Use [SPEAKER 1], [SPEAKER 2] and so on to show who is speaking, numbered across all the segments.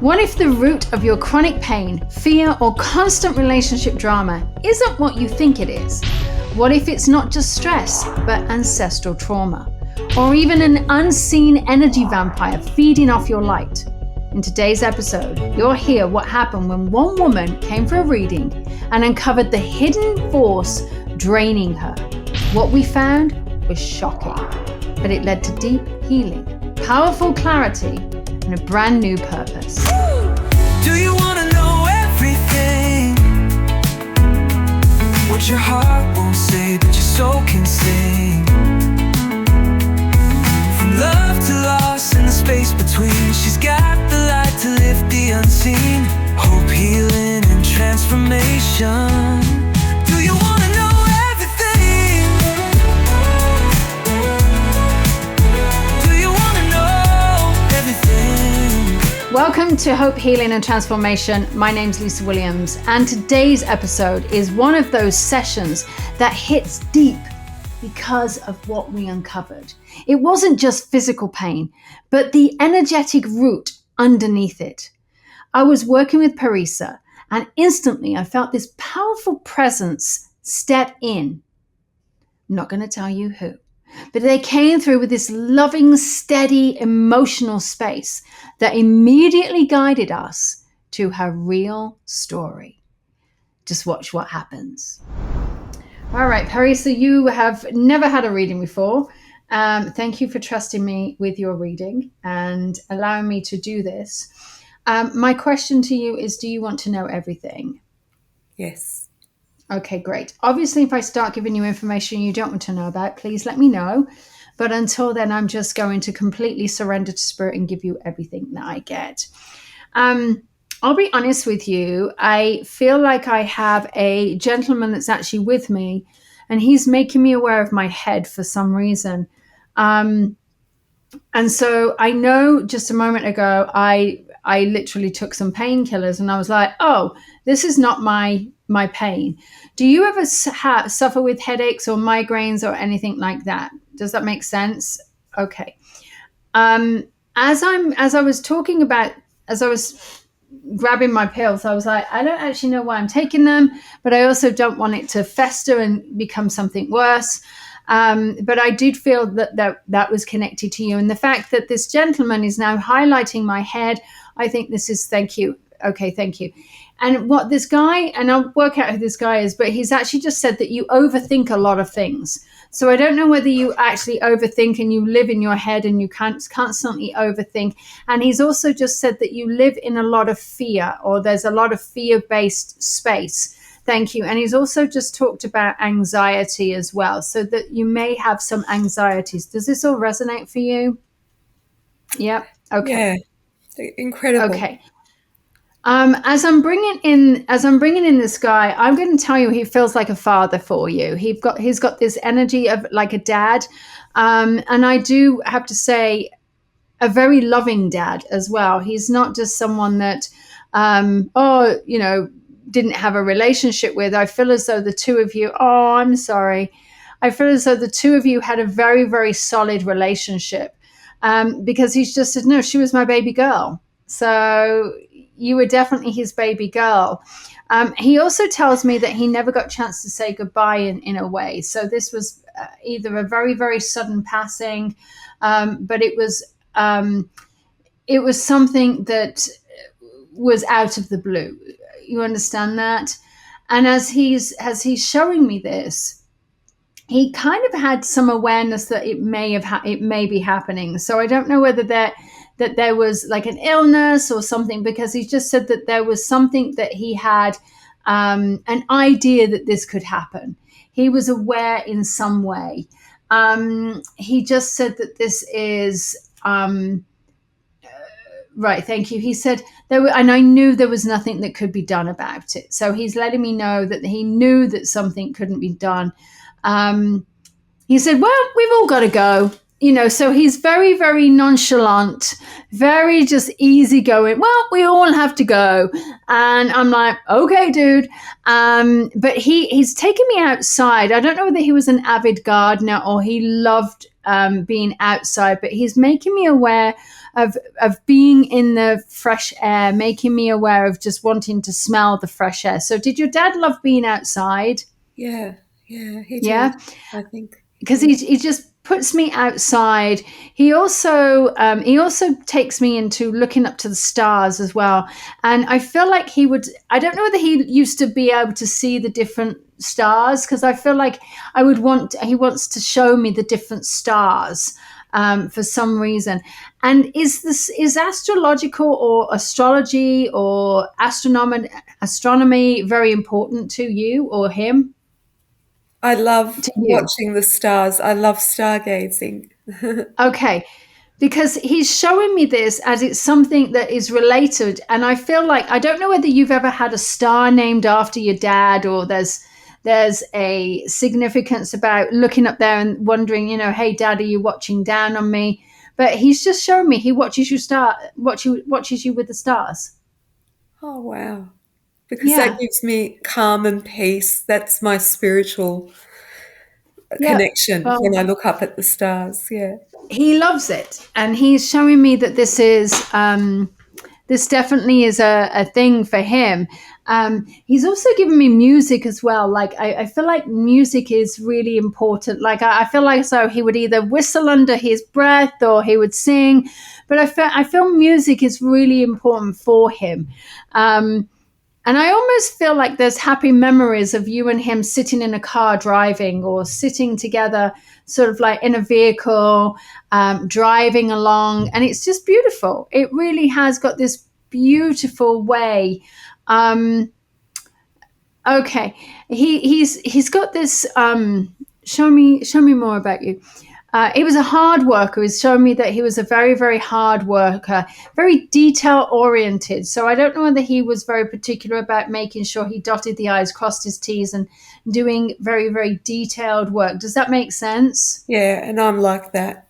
[SPEAKER 1] What if the root of your chronic pain, fear, or constant relationship drama isn't what you think it is? What if it's not just stress, but ancestral trauma? Or even an unseen energy vampire feeding off your light? In today's episode, you'll hear what happened when one woman came for a reading and uncovered the hidden force draining her. What we found was shocking, but it led to deep healing, powerful clarity, and a brand new purpose.
[SPEAKER 2] Do you want to know everything? What your heart won't say, but your soul can sing. From love to loss and the space between, she's got the light to lift the unseen. Hope, healing, and transformation. Do you want to know everything? Do you want to know everything?
[SPEAKER 1] Welcome to Hope, Healing, and Transformation. My name's Lisa Williams, and today's episode is one of those sessions that hits deep because of what we uncovered. It wasn't just physical pain, but the energetic root underneath it. I was working with Parisa, and instantly I felt this powerful presence step in. I'm not going to tell you who, but they came through with this loving, steady, emotional space that immediately guided us to her real story. Just watch what happens. All right, Parisa, you have never had a reading before. Thank you for trusting me with your reading and allowing me to do this. My question to you is, do you want to know everything?
[SPEAKER 3] Yes.
[SPEAKER 1] Okay, great. Obviously, if I start giving you information you don't want to know about, please let me know. But until then, I'm just going to completely surrender to spirit and give you everything that I get. I'll be honest with you. I feel like I have a gentleman that's actually with me, and he's making me aware of my head for some reason. And so I know just a moment ago, I literally took some painkillers and I was like, oh, this is not my pain. Do you ever suffer with headaches or migraines or anything like that? Does that make sense? Okay. As I was grabbing my pills, I was like, I don't actually know why I'm taking them, but I also don't want it to fester and become something worse. But I did feel that was connected to you. And the fact that this gentleman is now highlighting my head, I think this is, thank you. Okay, thank you. And what this guy, and I'll work out who this guy is, but he's actually just said that you overthink a lot of things. So I don't know whether you actually overthink and you live in your head and you can't constantly overthink. And he's also just said that you live in a lot of fear, or there's a lot of fear-based space. Thank you. And he's also just talked about anxiety as well, so that you may have some anxieties. Does this all resonate for you? Yeah. Okay.
[SPEAKER 3] Yeah. Incredible.
[SPEAKER 1] Okay. As I'm bringing in this guy, I'm going to tell you he feels like a father for you. He's got this energy of like a dad, and I do have to say, a very loving dad as well. He's not just someone that, didn't have a relationship with. I feel as though the two of you. Oh, I'm sorry. I feel as though the two of you had a very, very solid relationship, because he's just said, no, she was my baby girl. So you were definitely his baby girl. He also tells me that he never got a chance to say goodbye in a way. So this was either a very, very sudden passing, but it was something that was out of the blue. You understand that? And as he's showing me this, he kind of had some awareness that it may be happening. So I don't know whether that there was like an illness or something, because he just said that there was something that he had an idea that this could happen. He was aware in some way. He just said that this is right. Thank you. He said and I knew there was nothing that could be done about it. So he's letting me know that he knew that something couldn't be done. He said, well, we've all got to go. So he's very, very nonchalant, very just easygoing. Well, we all have to go. And I'm like, okay, dude. But he's taken me outside. I don't know whether he was an avid gardener or he loved being outside, but he's making me aware of being in the fresh air, making me aware of just wanting to smell the fresh air. So did your dad love being outside?
[SPEAKER 3] Yeah, yeah, he
[SPEAKER 1] Yeah.
[SPEAKER 3] did, I think.
[SPEAKER 1] Because he just puts me outside. He also takes me into looking up to the stars as well. And I feel like he would. I don't know whether he used to be able to see the different stars, because I feel like he wants to show me the different stars for some reason. And is astrological or astrology or astronomy very important to you or him?
[SPEAKER 3] I love
[SPEAKER 1] To you?
[SPEAKER 3] watching the stars. I love stargazing.
[SPEAKER 1] Okay, because he's showing me this as it's something that is related, and I feel like I don't know whether you've ever had a star named after your dad, or there's a significance about looking up there and wondering, hey, dad, are you watching down on me? But he's just showing me he watches you with the stars.
[SPEAKER 3] Oh, wow. Because that
[SPEAKER 1] Yeah,
[SPEAKER 3] gives me calm and peace. That's my spiritual
[SPEAKER 1] yeah.
[SPEAKER 3] connection
[SPEAKER 1] Well,
[SPEAKER 3] when I look up at the stars. Yeah.
[SPEAKER 1] he loves it, and he's showing me that this definitely is a thing for him. He's also given me music as well. Like I feel like music is really important. Like I feel like so he would either whistle under his breath or he would sing, but I feel music is really important for him. And I almost feel like there's happy memories of you and him sitting in a car driving, or sitting together, sort of like in a vehicle, driving along. And it's just beautiful. It really has got this beautiful way. Um, okay. He's got this. Show me more about you. He was a hard worker. He's showing me that he was a very, very hard worker, very detail oriented. So I don't know whether he was very particular about making sure he dotted the I's, crossed his T's, and doing very, very detailed work. Does that make sense?
[SPEAKER 3] Yeah, and I'm like that.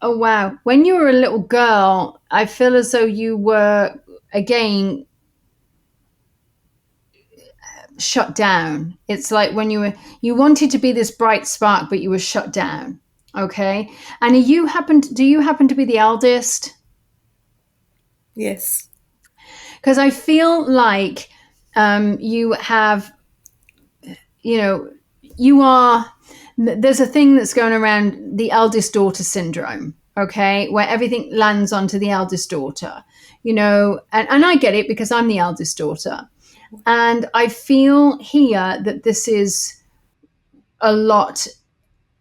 [SPEAKER 1] Oh, wow. When you were a little girl, I feel as though you were, again, shut down. It's like when you wanted to be this bright spark, but you were shut down. Okay. And do you happen to be the eldest?
[SPEAKER 3] Yes.
[SPEAKER 1] Because I feel like you have, you know, you are, there's a thing that's going around, the eldest daughter syndrome, okay, where everything lands onto the eldest daughter, and I get it because I'm the eldest daughter. And I feel here that this is a lot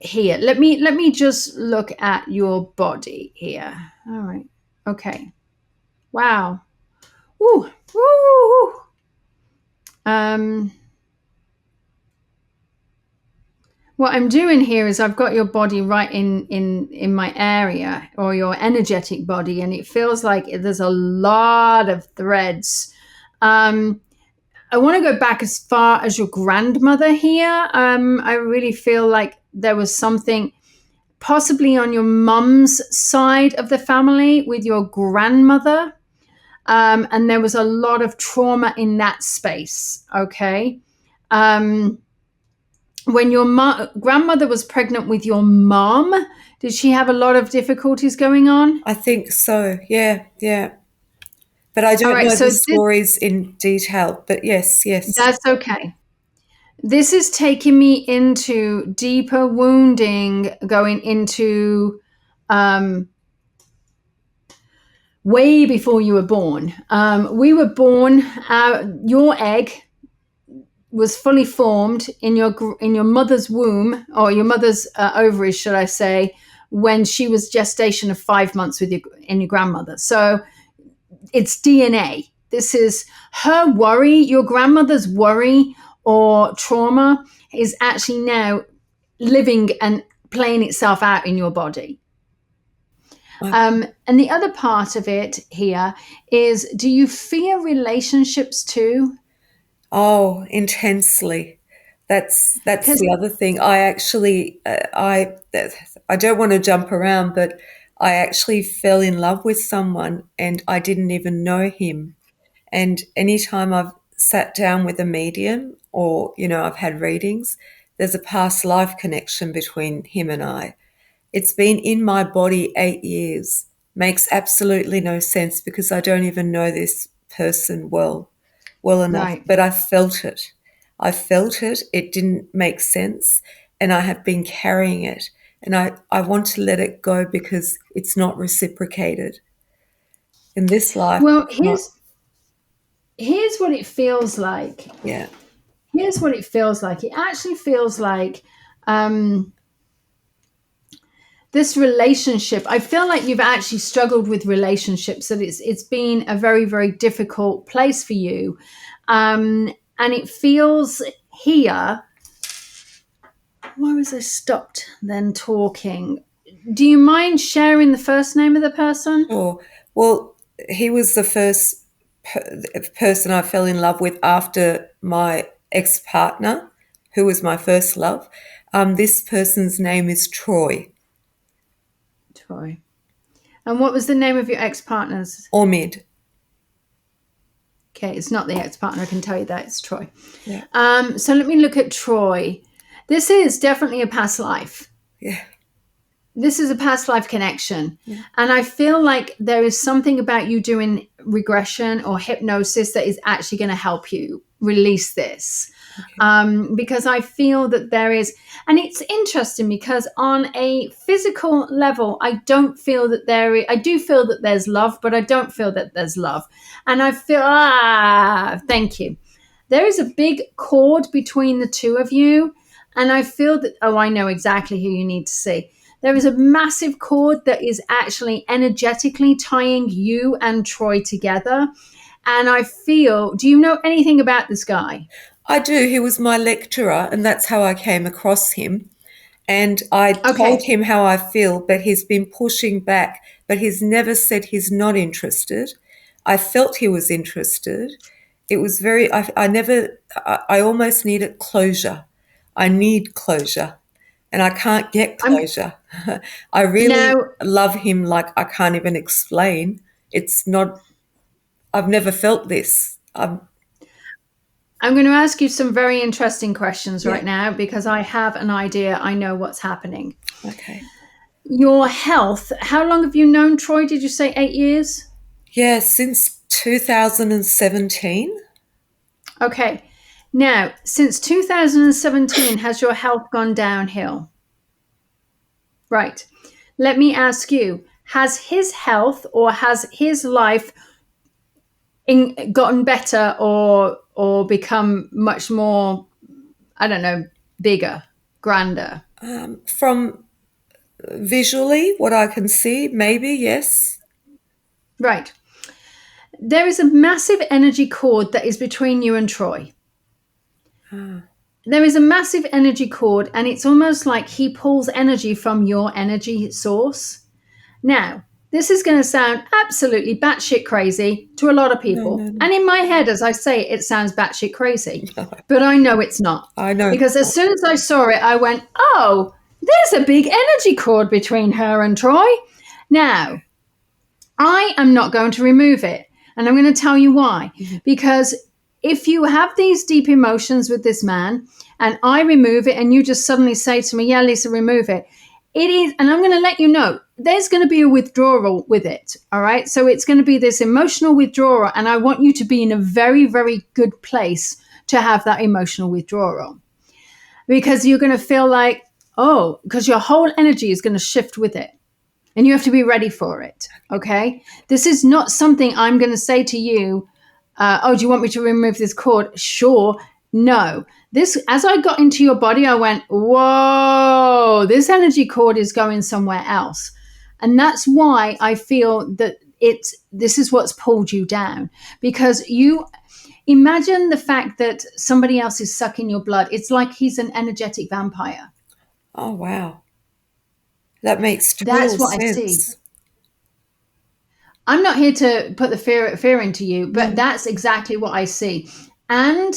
[SPEAKER 1] here. Let me just look at your body here. All right. Okay. Wow. Woo. Woo. Um what I'm doing here is I've got your body right in my area, or your energetic body, and it feels like there's a lot of threads. I want to go back as far as your grandmother here. I really feel like there was something possibly on your mum's side of the family with your grandmother. And there was a lot of trauma in that space. Okay. When your grandmother was pregnant with your mom, did she have a lot of difficulties going on?
[SPEAKER 3] I think so. Yeah, yeah. But I
[SPEAKER 1] All
[SPEAKER 3] don't
[SPEAKER 1] right.
[SPEAKER 3] know
[SPEAKER 1] So
[SPEAKER 3] the stories in detail. But yes, yes.
[SPEAKER 1] that's okay. This is taking me into deeper wounding, going into way before you were born. We were born. Your egg was fully formed in your mother's womb, or your mother's ovaries, should I say, when she was gestation of 5 months with your grandmother. So it's DNA. This is her worry. Your grandmother's worry or trauma is actually now living and playing itself out in your body. And the other part of it here is, do you fear relationships too?
[SPEAKER 3] Oh, intensely. That's
[SPEAKER 1] Because
[SPEAKER 3] the other thing. I actually I don't want to jump around, but I actually fell in love with someone and I didn't even know him. And anytime I've sat down with a medium or, I've had readings, there's a past life connection between him and I. It's been in my body 8 years. Makes absolutely no sense because I don't even know this person well enough,
[SPEAKER 1] right.
[SPEAKER 3] but I felt it. I felt it. It didn't make sense. And I have been carrying it. And I want to let it go because it's not reciprocated. In this life,
[SPEAKER 1] Well,
[SPEAKER 3] it's not.
[SPEAKER 1] here's what it feels like.
[SPEAKER 3] Yeah.
[SPEAKER 1] Here's what it feels like. It actually feels like um, this relationship. I feel like you've actually struggled with relationships. That it's been a very very difficult place for you, and it feels here. Why was I stopped then talking? Do you mind sharing the first name of the person?
[SPEAKER 3] Sure. Well, he was the first person I fell in love with after my ex partner, who was my first love. This person's name is Troy
[SPEAKER 1] Troy. And what was the name of your ex-partner's?
[SPEAKER 3] Ormid.
[SPEAKER 1] Okay, it's not the ex-partner, I can tell you that, it's Troy.
[SPEAKER 3] Yeah.
[SPEAKER 1] So let me look at Troy. This is definitely a past life.
[SPEAKER 3] Yeah.
[SPEAKER 1] This is a past life connection.
[SPEAKER 3] Yeah.
[SPEAKER 1] And I feel like there is something about you doing regression or hypnosis that is actually going to help you release this.
[SPEAKER 3] Okay.
[SPEAKER 1] Because I feel that there is, and it's interesting because on a physical level, I don't feel that I do feel that there's love, but I don't feel that there's love. And I feel, thank you. There is a big cord between the two of you. And I feel that, I know exactly who you need to see. There is a massive cord that is actually energetically tying you and Troy together. And I feel, do you know anything about this guy?
[SPEAKER 3] I do. He was my lecturer, and that's how I came across him. And I told
[SPEAKER 1] Okay.
[SPEAKER 3] him how I feel, but he's been pushing back, but he's never said he's not interested. I felt he was interested. It was I never, I almost needed closure. I need closure and I can't get
[SPEAKER 1] I'm
[SPEAKER 3] closure. I really
[SPEAKER 1] now
[SPEAKER 3] love him like I can't even explain. It's not, I've never felt this.
[SPEAKER 1] I'm going to ask you some very interesting questions
[SPEAKER 3] Yeah,
[SPEAKER 1] right now because I have an idea. I know what's happening.
[SPEAKER 3] okay.
[SPEAKER 1] Your health. How long have you known Troy? Did you say 8 years?
[SPEAKER 3] Yeah, since 2017.
[SPEAKER 1] Okay. Now, since 2017, has your health gone downhill? Right. Let me ask you, has his health or has his life gotten better or become much more, I don't know, bigger, grander?
[SPEAKER 3] From visually, what I can see, maybe, yes.
[SPEAKER 1] Right. There is a massive energy cord that is between you and Troy.
[SPEAKER 3] Ah,
[SPEAKER 1] There is a massive energy cord, and it's almost like he pulls energy from your energy source. Now, this is going to sound absolutely batshit crazy to a lot of
[SPEAKER 3] no,
[SPEAKER 1] people.
[SPEAKER 3] no, no,
[SPEAKER 1] And in my head, as I say it, sounds batshit crazy.
[SPEAKER 3] no.
[SPEAKER 1] But I know it's not.
[SPEAKER 3] I know.
[SPEAKER 1] Because as soon as I saw it, I went, oh, there's a big energy cord between her and Troy. Now, I am not going to remove it. And I'm going to tell you why. Because if you have these deep emotions with this man and I remove it and you just suddenly say to me, yeah, Lisa, remove it, it is, and I'm going to let you know, there's going to be a withdrawal with it. All right. So it's going to be this emotional withdrawal. And I want you to be in a very, very good place to have that emotional withdrawal because you're going to feel like, oh, because your whole energy is going to shift with it. And you have to be ready for it. Okay. This is not something I'm going to say to you. Oh, do you want me to remove this cord? Sure. No. This, as I got into your body, I went, whoa, this energy cord is going somewhere else. And that's why I feel that this is what's pulled you down because you imagine the fact that somebody else is sucking your blood. It's like he's an energetic vampire.
[SPEAKER 3] Oh, wow. That makes
[SPEAKER 1] That's
[SPEAKER 3] total
[SPEAKER 1] what I see.
[SPEAKER 3] sense.
[SPEAKER 1] I'm not here to put the fear into you, but
[SPEAKER 3] No.
[SPEAKER 1] that's exactly what I see. And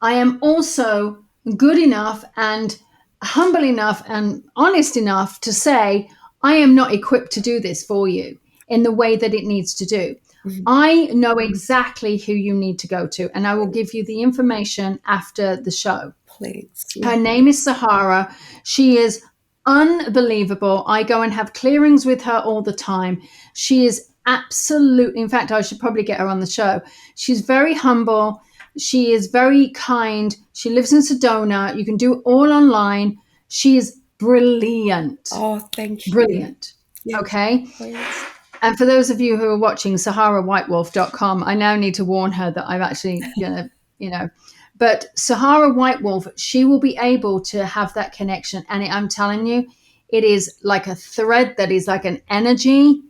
[SPEAKER 1] I am also good enough and humble enough and honest enough to say, I am not equipped to do this for you in the way that it needs to do.
[SPEAKER 3] Mhm.
[SPEAKER 1] I know exactly who you need to go to, and I will give you the information after the show.
[SPEAKER 3] Please.
[SPEAKER 1] Her
[SPEAKER 3] Yeah.
[SPEAKER 1] name is Sahara. She is unbelievable. I go and have clearings with her all the time. She is absolutely, in fact, I should probably get her on the show. She's very humble. She is very kind. She lives in Sedona. You can do it all online. She is brilliant.
[SPEAKER 3] Oh, thank you.
[SPEAKER 1] Brilliant.
[SPEAKER 3] Yes,
[SPEAKER 1] Okay.
[SPEAKER 3] please.
[SPEAKER 1] And for those of you who are watching SaharaWhiteWolf.com, I now need to warn her that I'm actually going to, but Sahara White Wolf, she will be able to have that connection. And I'm telling you, it is like a thread that is like an energy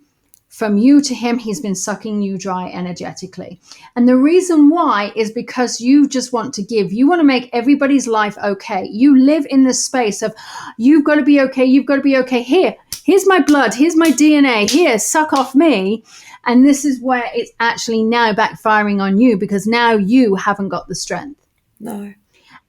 [SPEAKER 1] from you to him. He's been sucking you dry energetically. And the reason why is because you just want to give. You want to make everybody's life okay. You live in this space of, you've got to be okay. You've got to be okay. Here's my blood. Here's my DNA. Here, suck off me. And this is where it's actually now backfiring on you, because now you haven't got the strength.
[SPEAKER 3] No.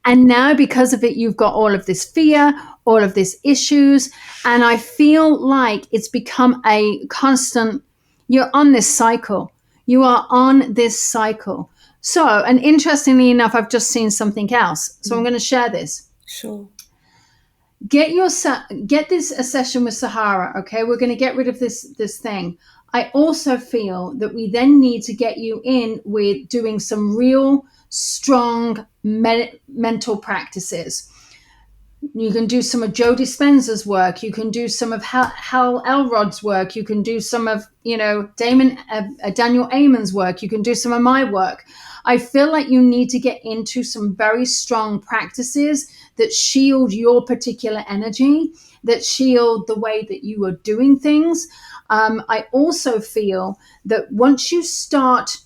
[SPEAKER 1] And now, because of it, you've got all of this fear, all of these issues. And I feel like it's become a constant, you're on this cycle. You are on this cycle. So, and interestingly enough, I've just seen something else. So I'm going to share this.
[SPEAKER 3] Sure.
[SPEAKER 1] Get this a session with Sahara. Okay. We're going to get rid of this thing. I also feel that we then need to get you in with doing some real strong mental practices. You can do some of Joe Dispenza's work. You can do some of Hal Elrod's work. You can do some of, Daniel Amen's work. You can do some of my work. I feel like you need to get into some very strong practices that shield your particular energy, that shield the way that you are doing things. I also feel that once you start,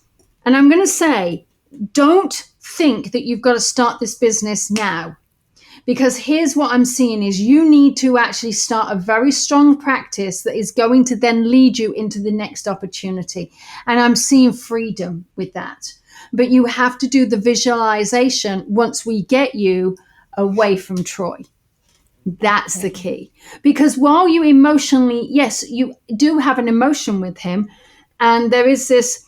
[SPEAKER 1] and I'm going to say, don't think that you've got to start this business now. Because here's what I'm seeing is you need to actually start a very strong practice that is going to then lead you into the next opportunity. And I'm seeing freedom with that. But you have to do the visualization once we get you away from Troy. That's the key. Because while you emotionally, yes, you do have an emotion with him, and there is this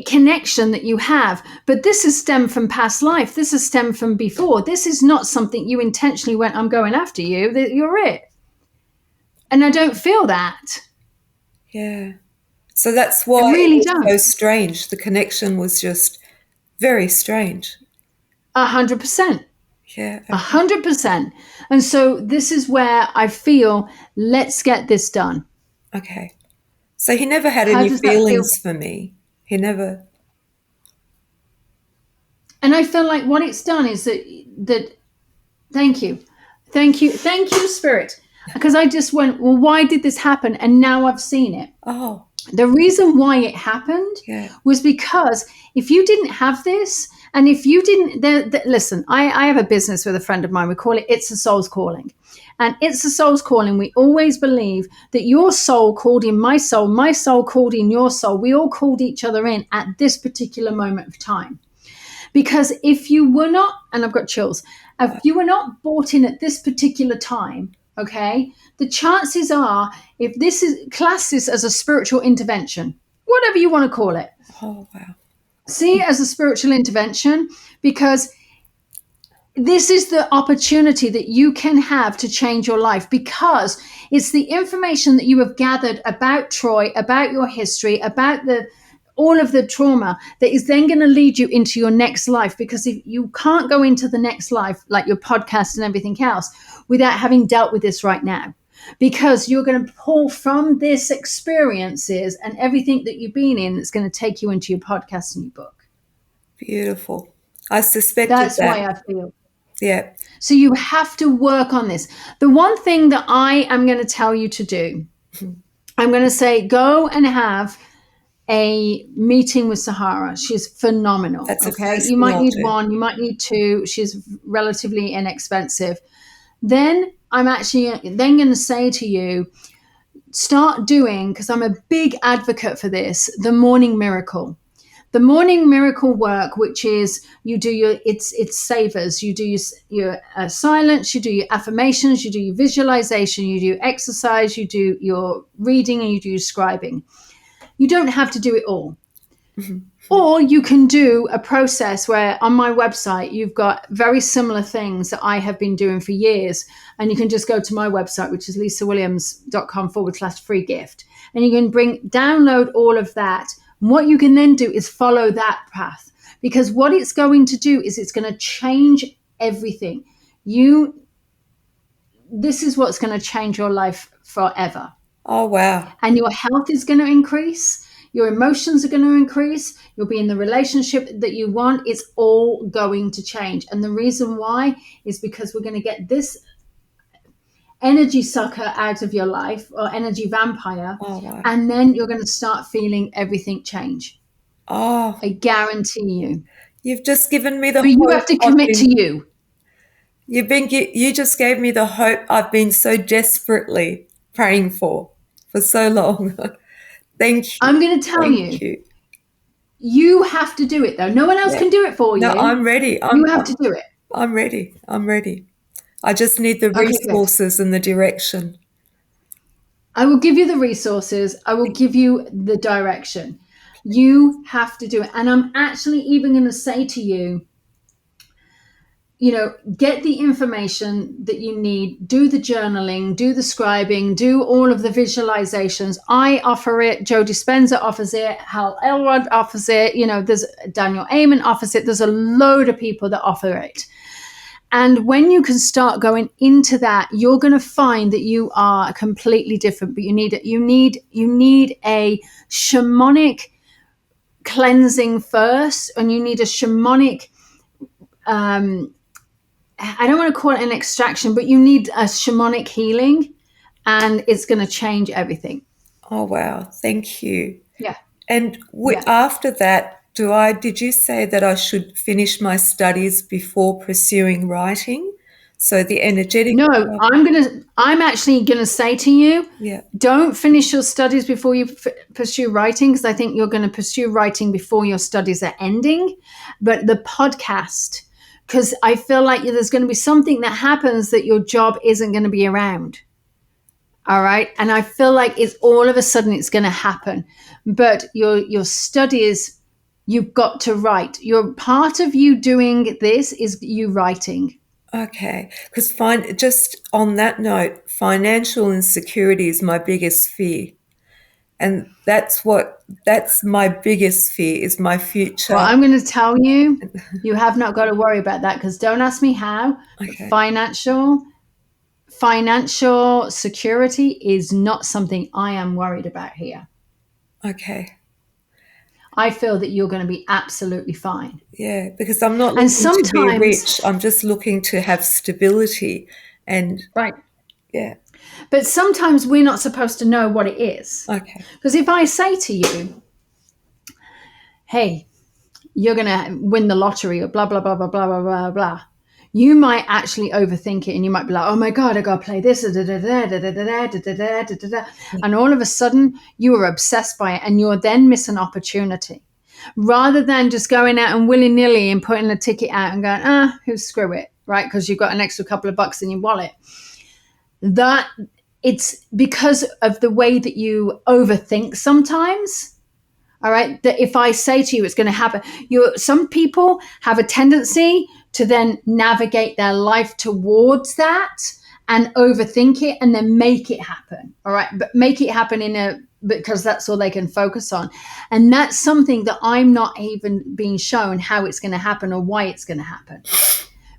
[SPEAKER 1] connection that you have, but this is stemmed from past life. This is stemmed from before. This is not something you intentionally went, I'm going after you. You're it. And I don't feel that.
[SPEAKER 3] Yeah. So that's why
[SPEAKER 1] It really
[SPEAKER 3] it was so
[SPEAKER 1] does.
[SPEAKER 3] strange. The connection was just very strange.
[SPEAKER 1] 100%.
[SPEAKER 3] Yeah.
[SPEAKER 1] 100%. And so this is where I feel, let's get this done.
[SPEAKER 3] Okay. So he never had
[SPEAKER 1] How
[SPEAKER 3] any
[SPEAKER 1] does that feel?
[SPEAKER 3] feelings for me. He never.
[SPEAKER 1] And I feel like what it's done is that thank you, Spirit. Because I just went, well, why did this happen? And now I've seen it.
[SPEAKER 3] Oh,
[SPEAKER 1] The reason why it happened
[SPEAKER 3] yeah.
[SPEAKER 1] was because if you didn't have this, and if you didn't, listen, I have a business with a friend of mine. We call it It's a Soul's Calling. And It's a Soul's Calling. We always believe that your soul called in my soul called in your soul. We all called each other in at this particular moment of time. Because if you were not, and I've got chills, if you were not brought in at this particular time, okay, the chances are, if this is classes as a spiritual intervention, whatever you want to call it,
[SPEAKER 3] Oh, wow.
[SPEAKER 1] see it as a spiritual intervention, because this is the opportunity that you can have to change your life, because it's the information that you have gathered about Troy, about your history, about all of the trauma that is then going to lead you into your next life. Because if you can't go into the next life, like your podcast and everything else, without having dealt with this right now, because you're going to pull from this experiences and everything that you've been in that's going to take you into your podcast and your book.
[SPEAKER 3] Beautiful. I suspected
[SPEAKER 1] That's
[SPEAKER 3] that.
[SPEAKER 1] why I feel.
[SPEAKER 3] Yeah.
[SPEAKER 1] So you have to work on this. The one thing that I am going to tell you to do, I'm going to say, go and have a meeting with Sahara. She's phenomenal.
[SPEAKER 3] That's the
[SPEAKER 1] Okay.
[SPEAKER 3] first
[SPEAKER 1] You
[SPEAKER 3] thing
[SPEAKER 1] might
[SPEAKER 3] I'll
[SPEAKER 1] need
[SPEAKER 3] do.
[SPEAKER 1] one, you might need two. She's relatively inexpensive. Then I'm actually then going to say to you, start doing, because I'm a big advocate for this, the morning miracle. the morning miracle work, which is you do your it's savers, you do your silence, you do your affirmations, you do your visualization, you do exercise, you do your reading, and you do your scribing. You don't have to do it all. Or you can do a process where on my website, you've got very similar things that I have been doing for years. And you can just go to my website, which is lisawilliams.com/free gift. And you can download all of that. And what you can then do is follow that path, because what it's going to do is it's going to change everything. This is what's going to change your life forever.
[SPEAKER 3] Oh, wow.
[SPEAKER 1] And your health is going to increase. Your emotions are going to increase. You'll be in the relationship that you want. It's all going to change. And the reason why is because we're going to get this energy sucker out of your life, or energy vampire.
[SPEAKER 3] Oh, wow.
[SPEAKER 1] And then you're going to start feeling everything change.
[SPEAKER 3] Oh,
[SPEAKER 1] I guarantee you.
[SPEAKER 3] you've just given me the
[SPEAKER 1] But
[SPEAKER 3] hope.
[SPEAKER 1] you have to commit to you.
[SPEAKER 3] You just gave me the hope I've been so desperately praying for so long. Thank you.
[SPEAKER 1] I'm going to tell
[SPEAKER 3] Thank you.
[SPEAKER 1] You have to do it, though. No one else can do it for you.
[SPEAKER 3] No, I'm ready.
[SPEAKER 1] You have to do it.
[SPEAKER 3] I'm ready. I'm ready. I just need the resources and the direction.
[SPEAKER 1] I will give you the resources. I will give you the direction. You have to do it. And I'm actually even going to say to you, get the information that you need, do the journaling, do the scribing, do all of the visualizations. I offer it. Joe Dispenza offers it. Hal Elrod offers it. There's Daniel Amen offers it. There's a load of people that offer it. And when you can start going into that, you're going to find that you are completely different. But you need a shamanic cleansing first, and you need a shamanic. I don't want to call it an extraction, but you need a shamanic healing, and it's going to change everything.
[SPEAKER 3] Oh, wow. Thank you.
[SPEAKER 1] Yeah.
[SPEAKER 3] And after that, did you say that I should finish my studies before pursuing writing? So the energetic.
[SPEAKER 1] No, I'm actually going to say to you, don't finish your studies before you pursue writing, because I think you're going to pursue writing before your studies are ending. But the podcast, because I feel like there's going to be something that happens that your job isn't going to be around. All right. And I feel like it's all of a sudden it's going to happen. But your studies, you've got to write. Your part of you doing this is you writing.
[SPEAKER 3] Okay. Because just on that note, financial insecurity is my biggest fear. And that's my biggest fear, is my future.
[SPEAKER 1] Well, I'm going to tell you, you have not got to worry about that, because don't ask me how.
[SPEAKER 3] Okay.
[SPEAKER 1] Financial security is not something I am worried about here.
[SPEAKER 3] Okay.
[SPEAKER 1] I feel that you're going to be absolutely fine.
[SPEAKER 3] Yeah, because I'm not looking to be rich. I'm just looking to have stability.
[SPEAKER 1] Right.
[SPEAKER 3] Yeah.
[SPEAKER 1] But sometimes we're not supposed to know what it is.
[SPEAKER 3] Okay.
[SPEAKER 1] Because if I say to you, hey, you're going to win the lottery, or blah, blah, blah, blah, blah, blah, blah, blah, you might actually overthink it, and you might be like, oh my God, I got to play this, and all of a sudden you are obsessed by it, and you'll then miss an opportunity. Rather than just going out and willy-nilly and putting a ticket out and going, screw it, right? Because you've got an extra couple of bucks in your wallet. That it's because of the way that you overthink sometimes. All right. That if I say to you, it's going to happen. Some people have a tendency to then navigate their life towards that and overthink it and then make it happen. All right. But make it happen because that's all they can focus on. And that's something that I'm not even being shown how it's going to happen or why it's going to happen.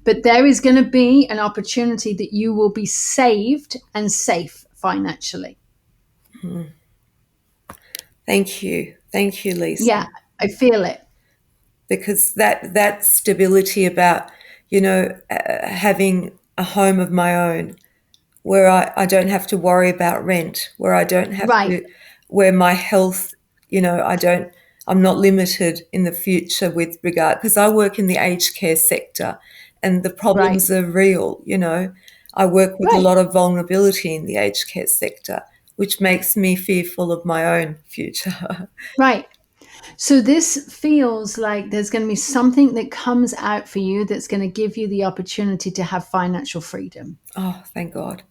[SPEAKER 1] But there is going to be an opportunity that you will be saved and safe financially.
[SPEAKER 3] Thank you. Thank you, Lisa.
[SPEAKER 1] Yeah, I feel it.
[SPEAKER 3] Because that stability about, having a home of my own, where I don't have to worry about rent, where I don't have to, where my health, I'm not limited in the future with regard, because I work in the aged care sector. And the problems are real, I work with a lot of vulnerability in the aged care sector, which makes me fearful of my own future.
[SPEAKER 1] Right. So this feels like there's going to be something that comes out for you that's going to give you the opportunity to have financial freedom.
[SPEAKER 3] Oh, thank God.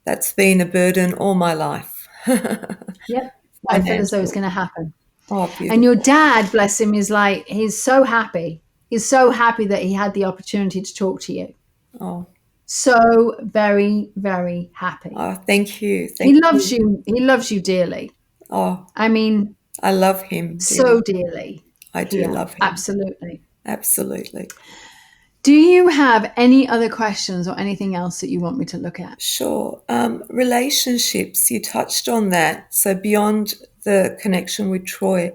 [SPEAKER 3] That's been a burden all my life.
[SPEAKER 1] Yep. I feel as though it's
[SPEAKER 3] Financial.
[SPEAKER 1] going to happen.
[SPEAKER 3] Oh,
[SPEAKER 1] And your
[SPEAKER 3] beautiful.
[SPEAKER 1] dad, bless him, is like, he's so happy. He's so happy that he had the opportunity to talk to you.
[SPEAKER 3] Oh,
[SPEAKER 1] So very, very happy.
[SPEAKER 3] oh, thank you.
[SPEAKER 1] He
[SPEAKER 3] Thank
[SPEAKER 1] loves
[SPEAKER 3] you.
[SPEAKER 1] you. He loves you dearly.
[SPEAKER 3] Oh,
[SPEAKER 1] I mean,
[SPEAKER 3] I love him
[SPEAKER 1] so
[SPEAKER 3] dearly.
[SPEAKER 1] dearly.
[SPEAKER 3] I do
[SPEAKER 1] Yeah,
[SPEAKER 3] love him.
[SPEAKER 1] absolutely.
[SPEAKER 3] Absolutely.
[SPEAKER 1] Do you have any other questions or anything else that you want me to look at?
[SPEAKER 3] Sure. Relationships, you touched on that. So, beyond the connection with Troy,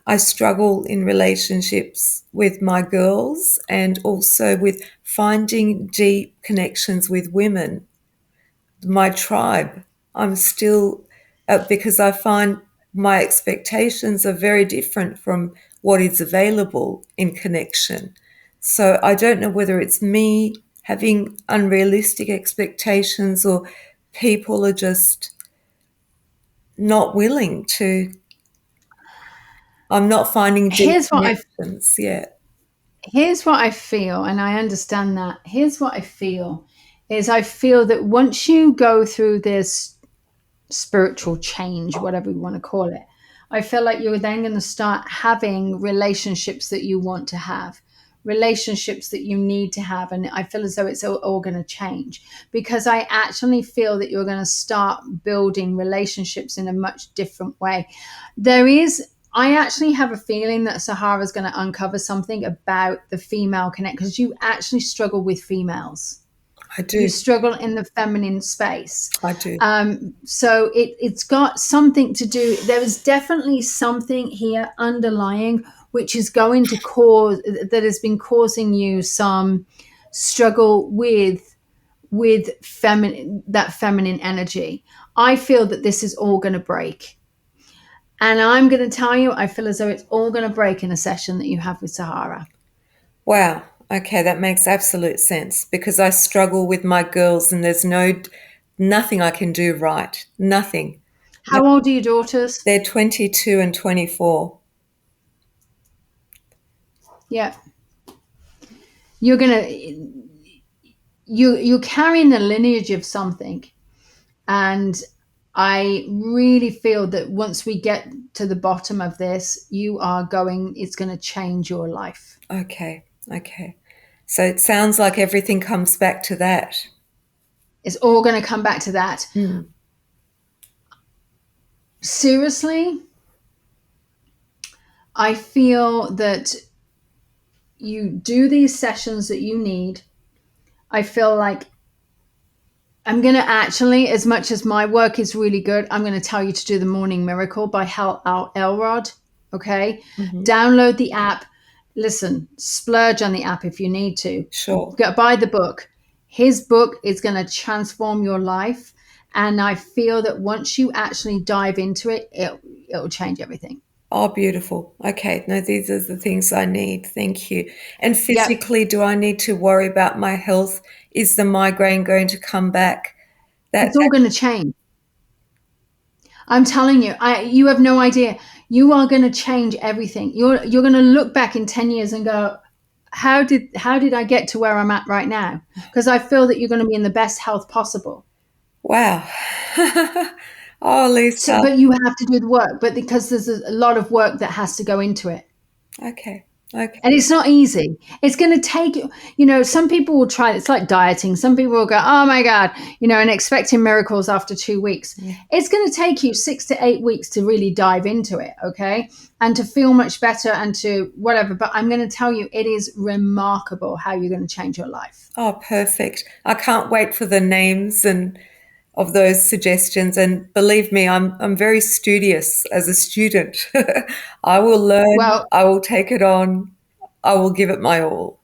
[SPEAKER 3] I struggle in relationships with my girls and also with finding deep connections with women, my tribe. I'm still, because I find my expectations are very different from what is available in connection. So I don't know whether it's me having unrealistic expectations or people are just not willing to. I'm not finding deep
[SPEAKER 1] Here's what I
[SPEAKER 3] connections yet.
[SPEAKER 1] here's what I feel, and I understand that. Here's what I feel is I feel that once you go through this spiritual change, whatever you want to call it, I feel like you're then going to start having relationships that you want to have, relationships that you need to have. And I feel as though it's all going to change because I actually feel that you're going to start building relationships in a much different way. I actually have a feeling that Sahara's going to uncover something about the female connect because you actually struggle with females.
[SPEAKER 3] I
[SPEAKER 1] You
[SPEAKER 3] do.
[SPEAKER 1] struggle in the feminine space.
[SPEAKER 3] I do.
[SPEAKER 1] So it's got something to do. There is definitely something here underlying which is going to cause that has been causing you some struggle with feminine energy. I feel that this is all going to break. And I'm going to tell you, I feel as though it's all going to break in a session that you have with Sahara.
[SPEAKER 3] Wow. Okay, that makes absolute sense because I struggle with my girls and there's nothing I can do right. Nothing.
[SPEAKER 1] How old are your daughters?
[SPEAKER 3] They're 22 and 24.
[SPEAKER 1] Yeah. You're going to you're carrying the lineage of something, and I really feel that once we get to the bottom of this, it's going to change your life.
[SPEAKER 3] Okay. Okay. So it sounds like everything comes back to that.
[SPEAKER 1] It's all going to come back to that.
[SPEAKER 3] Mm.
[SPEAKER 1] Seriously, I feel that you do these sessions that you need. I feel like I'm going to actually, as much as my work is really good, I'm going to tell you to do the Morning Miracle by Hal Elrod. Okay.
[SPEAKER 3] Hmm.
[SPEAKER 1] Download the app. Listen, splurge on the app if you need to.
[SPEAKER 3] Sure.
[SPEAKER 1] Buy the book. His book is going to transform your life. And I feel that once you actually dive into it, it'll change everything.
[SPEAKER 3] Oh, beautiful. Okay. No, these are the things I need. Thank you. And
[SPEAKER 1] Yep.
[SPEAKER 3] physically, do I need to worry about my health? Is the migraine going to come back? That,
[SPEAKER 1] It's all going to change. I'm telling you, you have no idea. You are going to change everything. You're going to look back in 10 years and go, how did I get to where I'm at right now? Because I feel that you're going to be in the best health possible.
[SPEAKER 3] wow. Oh,
[SPEAKER 1] So,
[SPEAKER 3] Lisa.
[SPEAKER 1] but you have to do the work. But because there's a lot of work that has to go into it.
[SPEAKER 3] Okay. Okay.
[SPEAKER 1] And it's not easy. It's going to take, some people will try, it's like dieting. Some people will go, oh my God, and expecting miracles after 2 weeks.
[SPEAKER 3] Yeah.
[SPEAKER 1] It's going to take you 6 to 8 weeks to really dive into it, okay? And to feel much better and to whatever. But I'm going to tell you, it is remarkable how you're going to change your life.
[SPEAKER 3] Oh, perfect. I can't wait for the names and of those suggestions. And believe me, I'm very studious as a student. I will learn,
[SPEAKER 1] Well,
[SPEAKER 3] I will take it on, I will give it my all.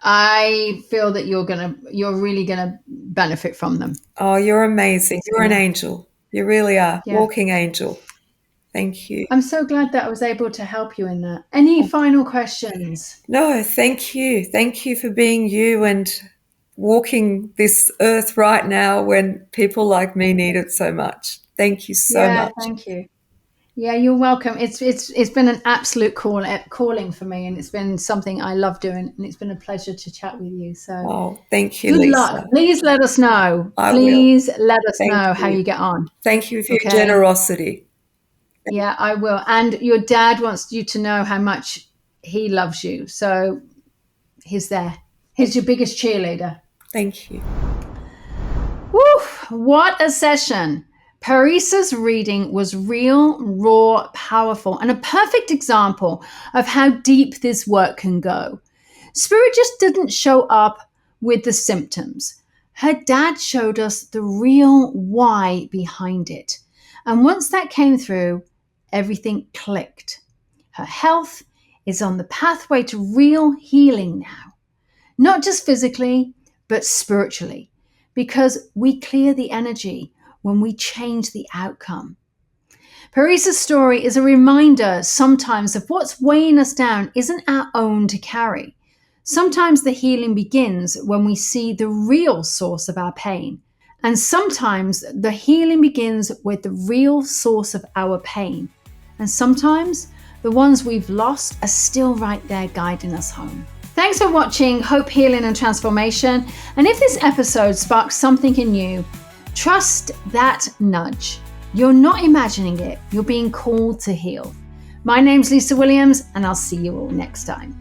[SPEAKER 1] I feel that you're really going to benefit from them.
[SPEAKER 3] Oh, you're amazing. You're an
[SPEAKER 1] Yeah.
[SPEAKER 3] angel. You really are.
[SPEAKER 1] Yeah.
[SPEAKER 3] Walking angel. Thank you.
[SPEAKER 1] I'm so glad that I was able to help you in that. Any final questions?
[SPEAKER 3] No, thank you. Thank you for being you and walking this earth right now when people like me need it so much. Thank you so
[SPEAKER 1] Yeah,
[SPEAKER 3] much.
[SPEAKER 1] thank you. Yeah, you're welcome. It's been an absolute calling for me, and it's been something I love doing, and it's been a pleasure to chat with you. So
[SPEAKER 3] Oh, thank you,
[SPEAKER 1] good luck.
[SPEAKER 3] Lisa.
[SPEAKER 1] Please let us know.
[SPEAKER 3] I will.
[SPEAKER 1] Please let us
[SPEAKER 3] Thank
[SPEAKER 1] know how
[SPEAKER 3] you.
[SPEAKER 1] you get on.
[SPEAKER 3] Thank you for your
[SPEAKER 1] Okay.
[SPEAKER 3] generosity.
[SPEAKER 1] Yeah, I will. And your dad wants you to know how much he loves you. So he's there. He's your biggest cheerleader.
[SPEAKER 3] Thank you.
[SPEAKER 1] Woo! What a session. Parisa's reading was real, raw, powerful, and a perfect example of how deep this work can go. Spirit just didn't show up with the symptoms. Her dad showed us the real why behind it. And once that came through, everything clicked. Her health is on the pathway to real healing now, not just physically, but spiritually, because we clear the energy when we change the outcome. Parisa's story is a reminder sometimes of what's weighing us down isn't our own to carry. Sometimes the healing begins when we see the real source of our pain. And sometimes the healing begins with the real source of our pain. And sometimes the ones we've lost are still right there guiding us home. Thanks for watching Hope, Healing and Transformation. And if this episode sparks something in you, trust that nudge. You're not imagining it, you're being called to heal. My name's Lisa Williams, and I'll see you all next time.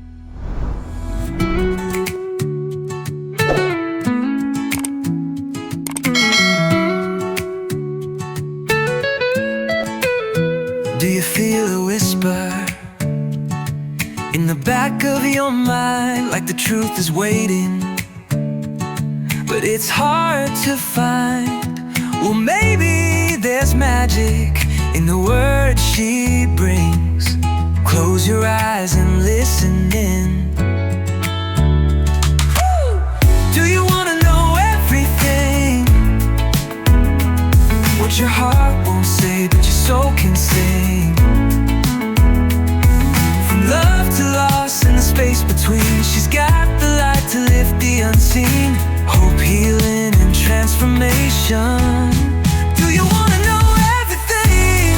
[SPEAKER 2] Do you feel a whisper in the back of your mind, like the truth is waiting, but it's hard to find? Well, maybe there's magic in the words she brings. Close your eyes and listen in. Do you want to know everything? What your heart won't say, but your soul can sing. From love to loss and the space between, she's got the light to lift the unseen. Hope, healing and transformation. Do you want to know everything?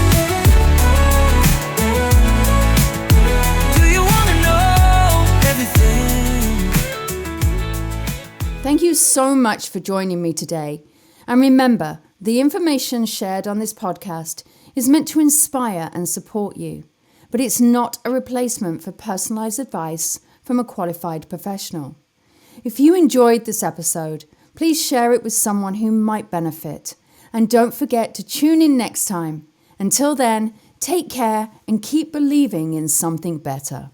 [SPEAKER 2] Do you want to know everything?
[SPEAKER 1] Thank you so much for joining me today. And remember, the information shared on this podcast is meant to inspire and support you, but it's not a replacement for personalized advice from a qualified professional. If you enjoyed this episode, please share it with someone who might benefit. And don't forget to tune in next time. Until then, take care and keep believing in something better.